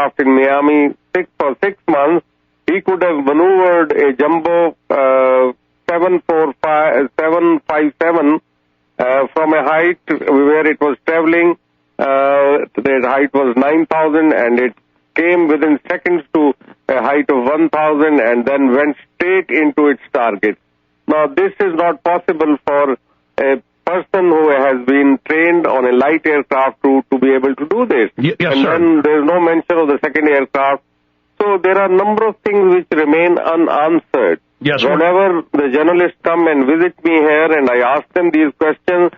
aircraft in Miami for 6 months, he could have maneuvered a jumbo 757 from a height where it was traveling. The height was 9,000, and it came within seconds to a height of 1,000 and then went straight into its target. Now, this is not possible for a person who has been trained on a light aircraft to be able to do this. Yes, and sir. then there's no mention of the second aircraft. So there are a number of things which remain unanswered. Yes, sir. Whenever the journalists come and visit me here and I ask them these questions,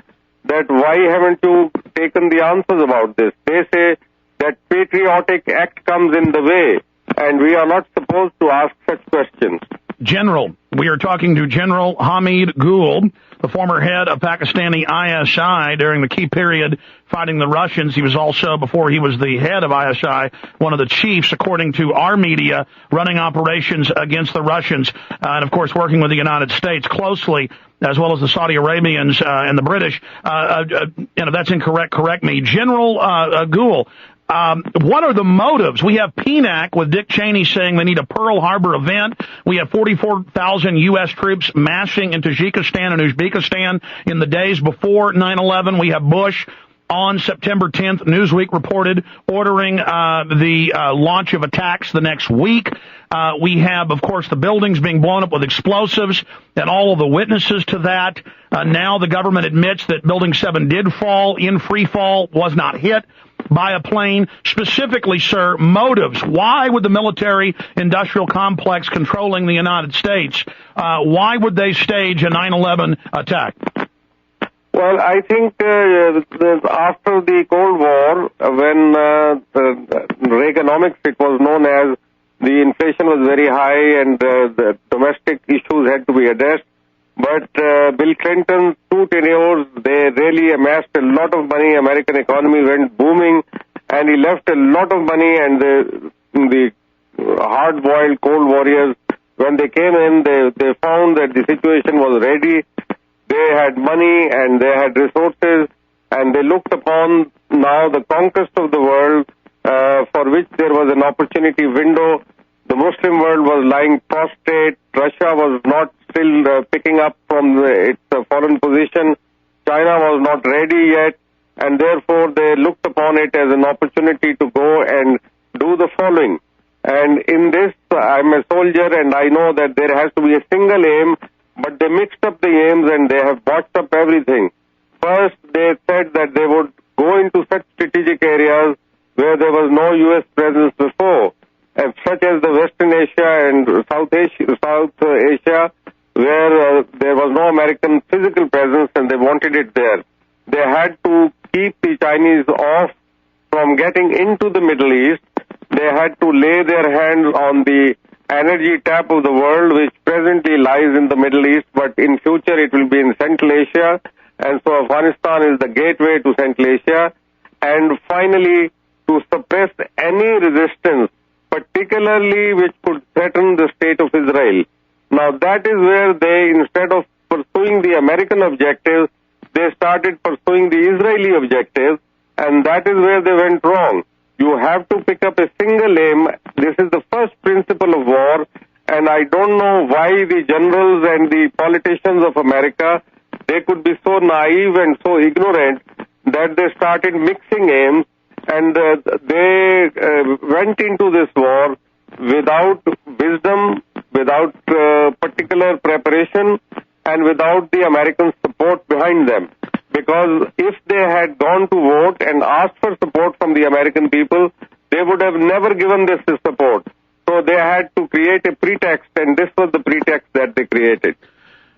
that why haven't you taken the answers about this? They say that patriotic act comes in the way, and we are not supposed to ask such questions. General, we are talking to General Hamid Goul, the former head of Pakistani ISI during the key period fighting the Russians. He was also, before he was the head of ISI, one of the chiefs, according to our media, running operations against the Russians, and of course working with the United States closely, as well as the Saudi Arabians and the British. If that's incorrect, correct me. General Goul, what are the motives? We have PNAC with Dick Cheney saying they need a Pearl Harbor event. We have 44,000 U.S. troops massing in Tajikistan and Uzbekistan in the days before 9/11. We have Bush on September 10th, Newsweek reported, ordering the launch of attacks the next week. We have, of course, the buildings being blown up with explosives and all of the witnesses to that. Now the government admits that Building 7 did fall in free fall, was not hit by a plane. Specifically, sir, motives. Why would the military-industrial complex controlling the United States, why would they stage a 9/11 attack? Well, I think after the Cold War, when Reaganomics, it was known as, the inflation was very high and the domestic issues had to be addressed. But Bill Clinton's 2 tenures, they really amassed a lot of money. American economy went booming, and he left a lot of money. And the hard-boiled cold warriors, when they came in, they found that the situation was ready. They had money and they had resources, and they looked upon now the conquest of the world, for which there was an opportunity window. The Muslim world was lying prostrate. Russia was not still picking up from its foreign position. China was not ready yet, and therefore they looked upon it as an opportunity to go and do the following. And in this, I'm a soldier, and I know that there has to be a single aim, but they mixed up the aims and they have botched up everything. First, they said that they would go into such strategic areas where there was no U.S. presence before, such as the Western Asia and South Asia, where there was no American physical presence, and they wanted it there. They had to keep the Chinese off from getting into the Middle East. They had to lay their hands on the energy tap of the world, which presently lies in the Middle East, but in future it will be in Central Asia, and so Afghanistan is the gateway to Central Asia. And finally, to suppress any resistance, particularly which could threaten the state of Israel. Now that is where they, instead of pursuing the American objectives, they started pursuing the Israeli objectives, and that is where they went wrong. You have to pick up a single aim. This is the first principle of war, and I don't know why the generals and the politicians of America, they could be so naive and so ignorant that they started mixing aims, and they went into this war without wisdom, without particular preparation, and without the American support behind them. Because if they had gone to vote and asked for support from the American people, they would have never given this support. So they had to create a pretext, and this was the pretext that they created.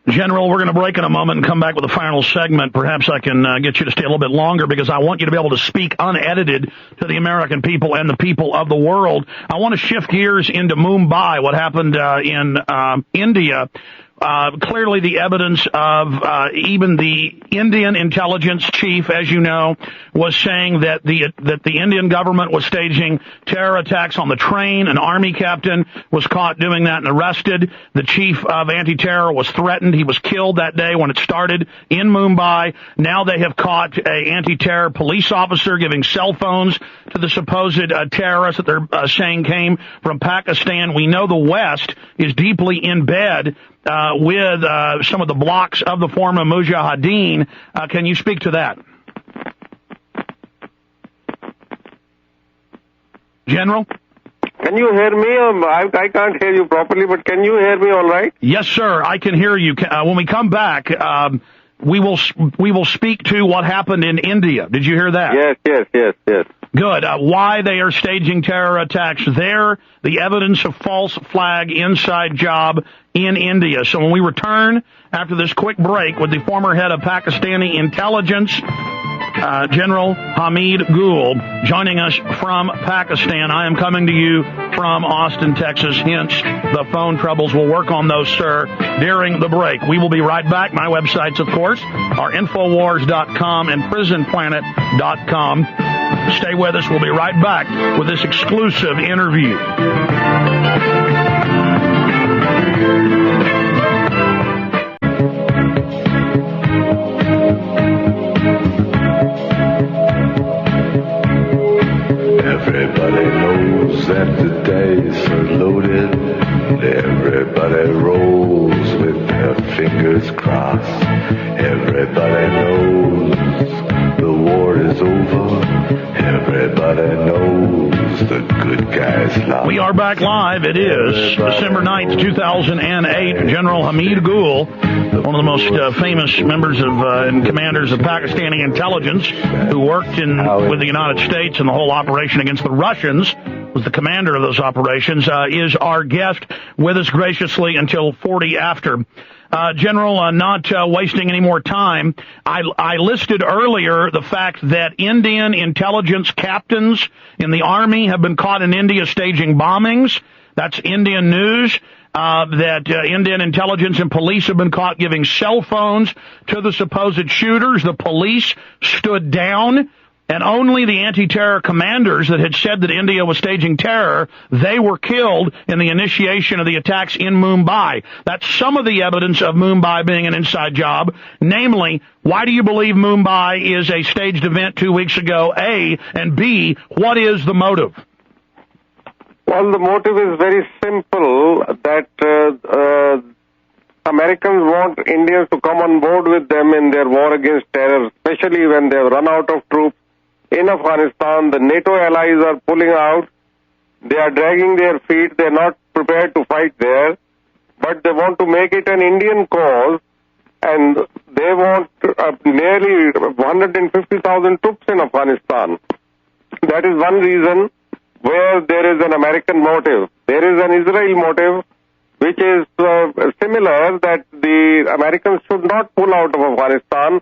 General, we're going to break in a moment and come back with a final segment. Perhaps I can get you to stay a little bit longer, because I want you to be able to speak unedited to the American people and the people of the world. I want to shift gears into Mumbai, what happened in India. Clearly the evidence of even the Indian intelligence chief, as you know, was saying that the Indian government was staging terror attacks on the train. An army captain was caught doing that and arrested. The chief of anti-terror was threatened. He was killed that day when it started in Mumbai. Now they have caught a anti-terror police officer giving cell phones to the supposed terrorists that they're saying came from Pakistan. We know the West is deeply in bed with some of the blocks of the former Mujahideen. Can you speak to that? General? Can you hear me? I can't hear you properly, but can you hear me all right? Yes, sir. I can hear you. When we come back, we will speak to what happened in India. Did you hear that? Yes. Good. Why they are staging terror attacks there, the evidence of false flag inside job in India. So when we return after this quick break with the former head of Pakistani intelligence, General Hamid Goul, joining us from Pakistan. I am coming to you from Austin, Texas, hence the phone troubles. We'll work on those, sir, during the break. We will be right back. My websites, of course, are Infowars.com and PrisonPlanet.com. Stay with us. We'll be right back with this exclusive interview. Everybody knows that the dice are loaded. Everybody rolls with their fingers crossed. Everybody knows the war is over. Everybody knows the good guys lost. We are back live. It is December 9th, 2008. General Hamid Goul, one of the most famous members of and commanders of Pakistani intelligence, who worked with the United States in the whole operation against the Russians, was the commander of those operations, is our guest with us graciously until 40 after. General, not wasting any more time, I listed earlier the fact that Indian intelligence captains in the Army have been caught in India staging bombings. That's Indian news. That Indian intelligence and police have been caught giving cell phones to the supposed shooters. The police stood down, and only the anti-terror commanders that had said that India was staging terror, they were killed in the initiation of the attacks in Mumbai. That's some of the evidence of Mumbai being an inside job. Namely, why do you believe Mumbai is a staged event 2 weeks ago, A, and B, what is the motive? Well, the motive is very simple, that Americans want Indians to come on board with them in their war against terror, especially when they've run out of troops in Afghanistan. The NATO allies are pulling out. They are dragging their feet. They're not prepared to fight there, but they want to make it an Indian cause, and they want nearly 150,000 troops in Afghanistan. That is one reason where there is an American motive. There is an Israel motive, which is similar, that the Americans should not pull out of Afghanistan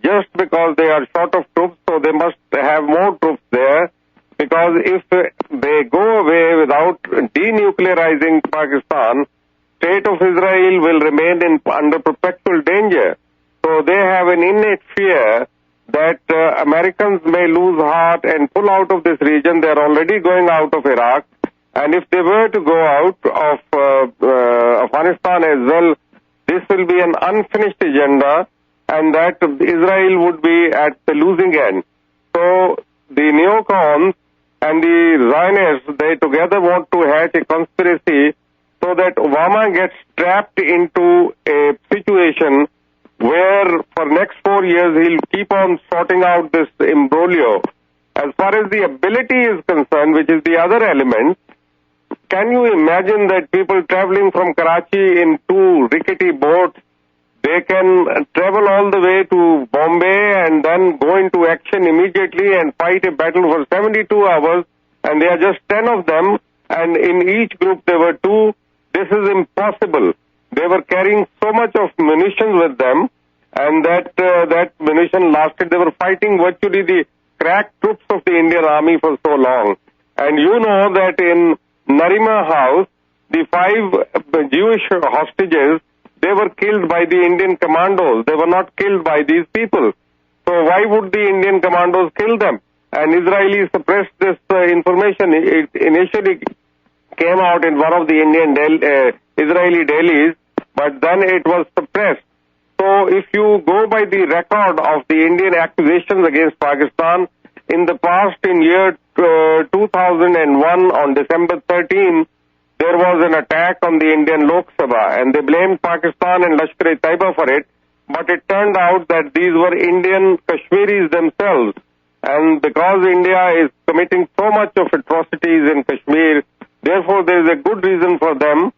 just because they are short of troops, so they must have more troops there, because if they go away without denuclearizing Pakistan, state of Israel will remain under perpetual danger. So they have an innate fear that Americans may lose heart and pull out of this region. They're already going out of Iraq, and if they were to go out of Afghanistan as well, this will be an unfinished agenda, and that Israel would be at the losing end. So the neocons and the Zionists, they together want to hatch a conspiracy so that Obama gets trapped into a situation where for next 4 years he'll keep on sorting out this imbroglio. As far as the ability is concerned, which is the other element, can you imagine that people traveling from Karachi in 2 rickety boats, they can travel all the way to Bombay and then go into action immediately and fight a battle for 72 hours, and there are just 10 of them, and in each group there were 2. This is impossible. They were carrying so much of munitions with them, and that munition lasted. They were fighting virtually the crack troops of the Indian Army for so long. And you know that in Narima House, the 5 Jewish hostages, they were killed by the Indian commandos. They were not killed by these people. So why would the Indian commandos kill them? And Israelis suppressed this information. It initially came out in one of the Israeli dailies, but then it was suppressed. So if you go by the record of the Indian accusations against Pakistan, in the past, in year 2001, on December 13, there was an attack on the Indian Lok Sabha, and they blamed Pakistan and Lashkar-e-Taiba for it, but it turned out that these were Indian Kashmiris themselves. And because India is committing so much of atrocities in Kashmir, therefore there is a good reason for them